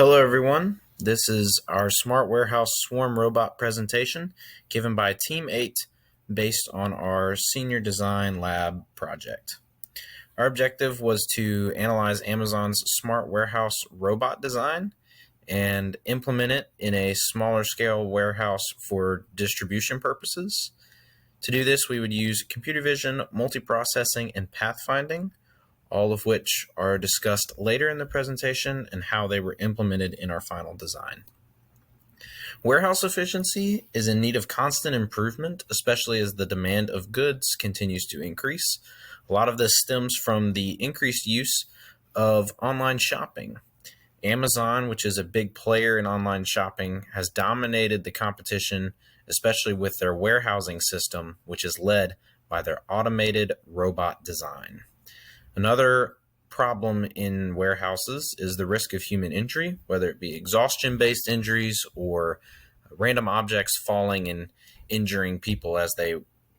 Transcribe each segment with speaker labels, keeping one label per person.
Speaker 1: Hello everyone, this is our Smart Warehouse Swarm Robot presentation given by Team 8 based on our Senior Design Lab project. Our objective was to analyze Amazon's Smart Warehouse robot design and implement it in a smaller scale warehouse for distribution purposes. To do this, we would use computer vision, multiprocessing, and pathfinding, all of which are discussed later in the presentation and how they were implemented in our final design. Warehouse efficiency is in need of constant improvement, especially as the demand of goods continues to increase. A lot of this stems from the increased use of online shopping. Amazon, which is a big player in online shopping, has dominated the competition, especially with their warehousing system, which is led by their automated robot design. Another problem in warehouses is the risk of human injury, whether it be exhaustion-based injuries or random objects falling and injuring people as they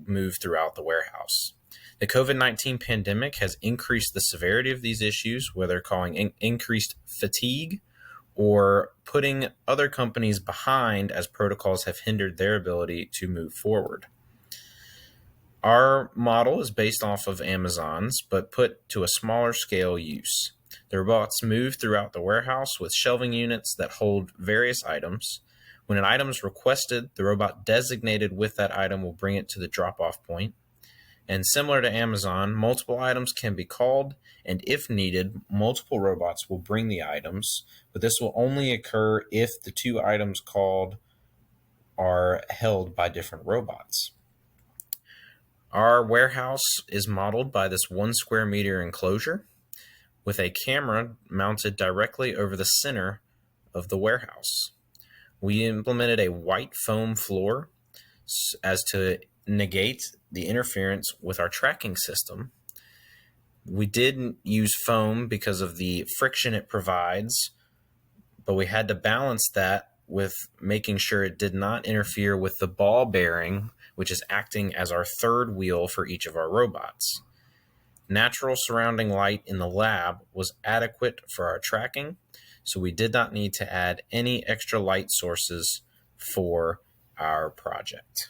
Speaker 1: move throughout the warehouse. The COVID-19 pandemic has increased the severity of these issues, whether causing increased fatigue or putting other companies behind as protocols have hindered their ability to move forward. Our model is based off of Amazon's, but put to a smaller scale use. The robots move throughout the warehouse with shelving units that hold various items. When an item is requested, the robot designated with that item will bring it to the drop-off point. And similar to Amazon, multiple items can be called, and if needed, multiple robots will bring the items, but this will only occur if the two items called are held by different robots. Our warehouse is modeled by this 1 square meter enclosure with a camera mounted directly over the center of the warehouse. We implemented a white foam floor as to negate the interference with our tracking system. We didn't use foam because of the friction it provides, but we had to balance that with making sure it did not interfere with the ball bearing, which is acting as our third wheel for each of our robots. Natural surrounding light in the lab was adequate for our tracking, so we did not need to add any extra light sources for our project.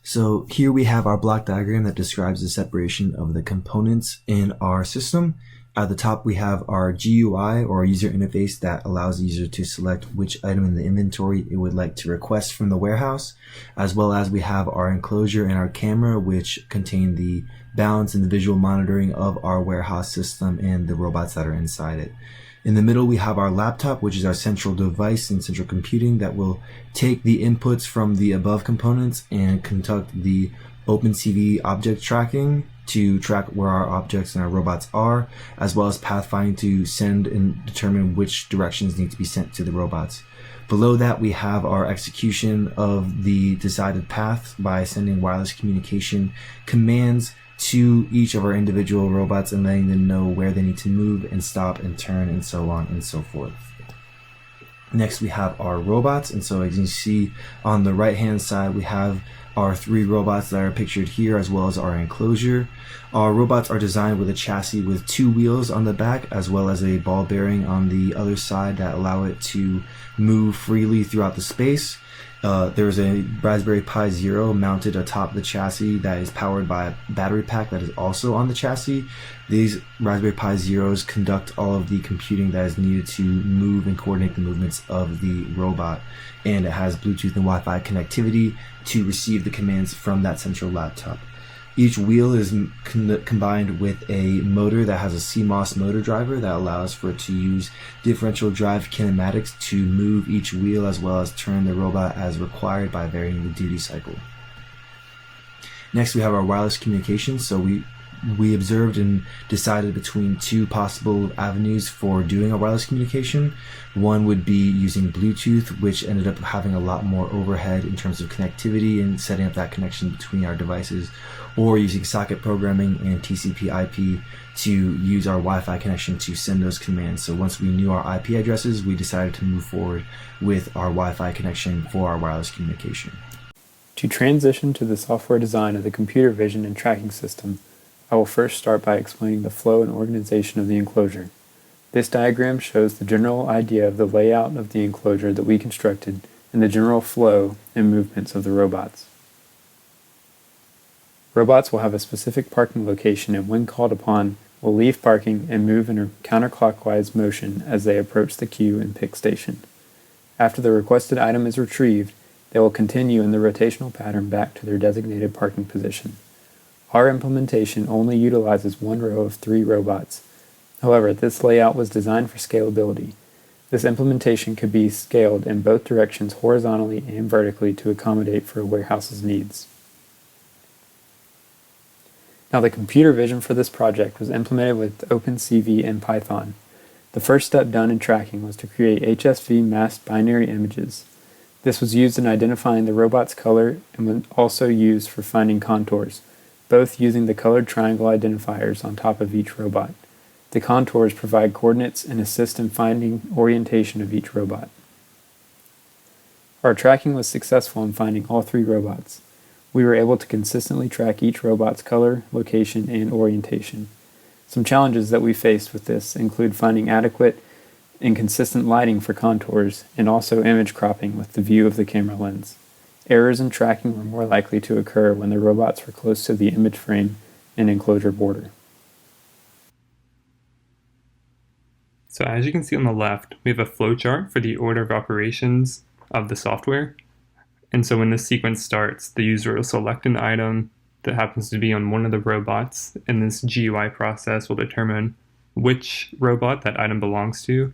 Speaker 2: So here we have our block diagram that describes the separation of the components in our system. At the top, we have our GUI, or user interface, that allows the user to select which item in the inventory it would like to request from the warehouse, as well as we have our enclosure and our camera, which contain the balance and the visual monitoring of our warehouse system and the robots that are inside it. In the middle, we have our laptop, which is our central device and central computing that will take the inputs from the above components and conduct the OpenCV object tracking to track where our objects and our robots are, as well as pathfinding to send and determine which directions need to be sent to the robots. Below that, we have our execution of the decided path by sending wireless communication commands to each of our individual robots and letting them know where they need to move and stop and turn and so on and so forth. Next, we have our robots, and so as you can see on the right hand side, we have our 3 robots that are pictured here, as well as our enclosure. Our robots are designed with a chassis with 2 wheels on the back, as well as a ball bearing on the other side that allow it to move freely throughout the space. There's a Raspberry Pi Zero mounted atop the chassis that is powered by a battery pack that is also on the chassis. These Raspberry Pi Zeros conduct all of the computing that is needed to move and coordinate the movements of the robot, and it has Bluetooth and Wi-Fi connectivity to receive the commands from that central laptop. Each wheel is combined with a motor that has a CMOS motor driver that allows for it to use differential drive kinematics to move each wheel, as well as turn the robot as required by varying the duty cycle. Next, we have our wireless communication. So we observed and decided between 2 possible avenues for doing a wireless communication. One would be using Bluetooth, which ended up having a lot more overhead in terms of connectivity and setting up that connection between our devices, or using socket programming and TCP/IP to use our Wi-Fi connection to send those commands. So once we knew our IP addresses, we decided to move forward with our Wi-Fi connection for our wireless communication.
Speaker 3: To transition to the software design of the computer vision and tracking system, I will first start by explaining the flow and organization of the enclosure. This diagram shows the general idea of the layout of the enclosure that we constructed and the general flow and movements of the robots. Robots will have a specific parking location and when called upon, will leave parking and move in a counterclockwise motion as they approach the queue and pick station. After the requested item is retrieved, they will continue in the rotational pattern back to their designated parking position. Our implementation only utilizes one row of 3 robots. However, this layout was designed for scalability. This implementation could be scaled in both directions horizontally and vertically to accommodate for a warehouse's needs. Now, the computer vision for this project was implemented with OpenCV and Python. The first step done in tracking was to create HSV masked binary images. This was used in identifying the robot's color and was also used for finding contours, both using the colored triangle identifiers on top of each robot. The contours provide coordinates and assist in finding orientation of each robot. Our tracking was successful in finding all 3 robots. We were able to consistently track each robot's color, location, and orientation. Some challenges that we faced with this include finding adequate and consistent lighting for contours and also image cropping with the view of the camera lens. Errors in tracking were more likely to occur when the robots were close to the image frame and enclosure border.
Speaker 4: So as you can see on the left, we have a flowchart for the order of operations of the software. And so when this sequence starts, the user will select an item that happens to be on one of the robots, and this GUI process will determine which robot that item belongs to,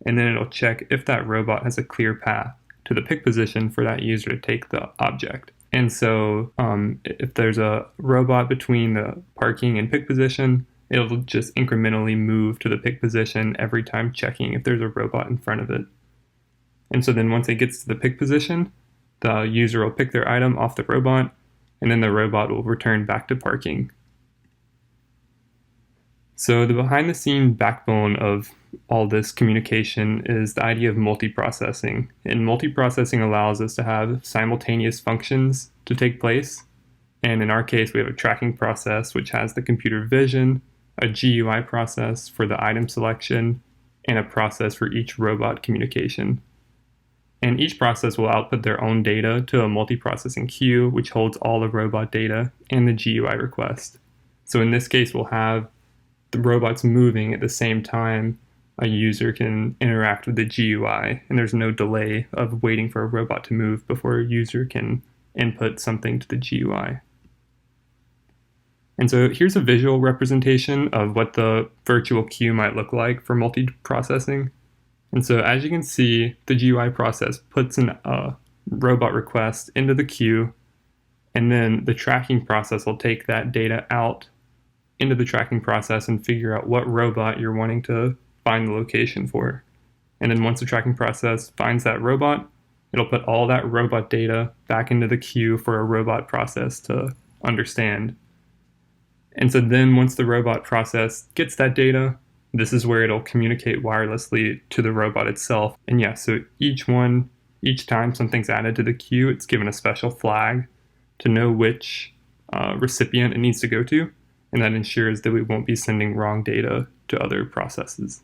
Speaker 4: and then it'll check if that robot has a clear path to the pick position for that user to take the object. And so if there's a robot between the parking and pick position, it'll just incrementally move to the pick position every time checking if there's a robot in front of it. And so then once it gets to the pick position, the user will pick their item off the robot, and then the robot will return back to parking. So the behind-the-scene backbone of all this communication is the idea of multiprocessing. And multiprocessing allows us to have simultaneous functions to take place. And in our case, we have a tracking process, which has the computer vision, a GUI process for the item selection, and a process for each robot communication. And each process will output their own data to a multiprocessing queue, which holds all the robot data and the GUI request. So in this case, we'll have the robots moving at the same time a user can interact with the GUI, and there's no delay of waiting for a robot to move before a user can input something to the GUI. And so here's a visual representation of what the virtual queue might look like for multiprocessing. And so as you can see, the GUI process puts a robot request into the queue, and then the tracking process will take that data out into the tracking process and figure out what robot you're wanting to find the location for. And then once the tracking process finds that robot, it'll put all that robot data back into the queue for a robot process to understand. And so then once the robot process gets that data, this is where it'll communicate wirelessly to the robot itself. And yeah, so each time something's added to the queue, it's given a special flag to know which recipient it needs to go to. And that ensures that we won't be sending wrong data to other processes.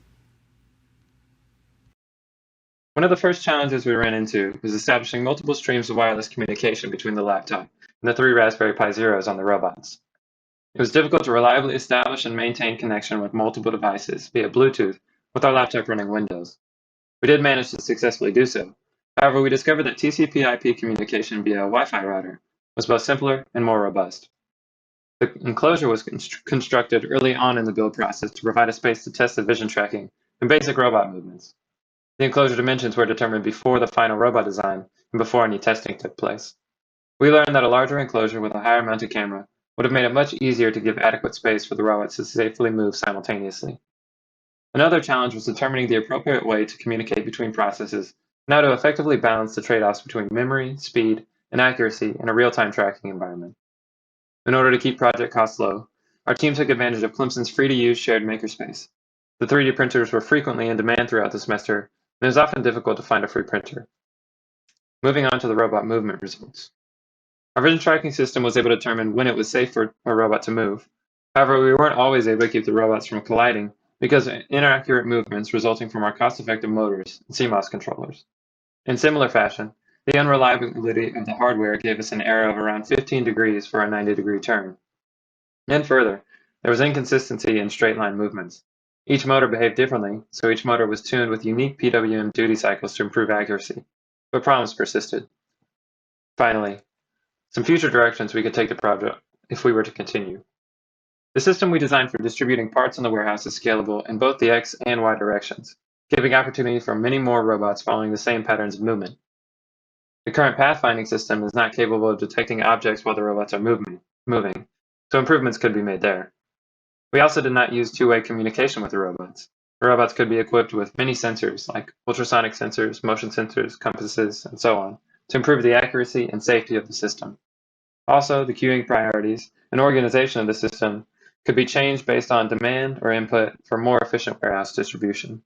Speaker 5: One of the first challenges we ran into was establishing multiple streams of wireless communication between the laptop and the 3 Raspberry Pi Zeros on the robots. It was difficult to reliably establish and maintain connection with multiple devices via Bluetooth with our laptop running Windows. We did manage to successfully do so. However, we discovered that TCP/IP communication via a Wi-Fi router was both simpler and more robust. The enclosure was constructed early on in the build process to provide a space to test the vision tracking and basic robot movements. The enclosure dimensions were determined before the final robot design and before any testing took place. We learned that a larger enclosure with a higher mounted camera would have made it much easier to give adequate space for the robots to safely move simultaneously. Another challenge was determining the appropriate way to communicate between processes and how to effectively balance the trade-offs between memory, speed, and accuracy in a real-time tracking environment. In order to keep project costs low, our team took advantage of Clemson's free-to-use shared makerspace. The 3D printers were frequently in demand throughout the semester, and it was often difficult to find a free printer. Moving on to the robot movement results. Our vision tracking system was able to determine when it was safe for a robot to move. However, we weren't always able to keep the robots from colliding because of inaccurate movements resulting from our cost-effective motors and CMOS controllers. In similar fashion, the unreliability of the hardware gave us an error of around 15 degrees for a 90-degree turn. And further, there was inconsistency in straight-line movements. Each motor behaved differently, so each motor was tuned with unique PWM duty cycles to improve accuracy, but problems persisted. Finally, some future directions we could take the project if we were to continue. The system we designed for distributing parts in the warehouse is scalable in both the X and Y directions, giving opportunity for many more robots following the same patterns of movement. The current pathfinding system is not capable of detecting objects while the robots are moving, so improvements could be made there. We also did not use two-way communication with the robots. The robots could be equipped with many sensors like ultrasonic sensors, motion sensors, compasses, and so on, to improve the accuracy and safety of the system. Also, the queuing priorities and organization of the system could be changed based on demand or input for more efficient warehouse distribution.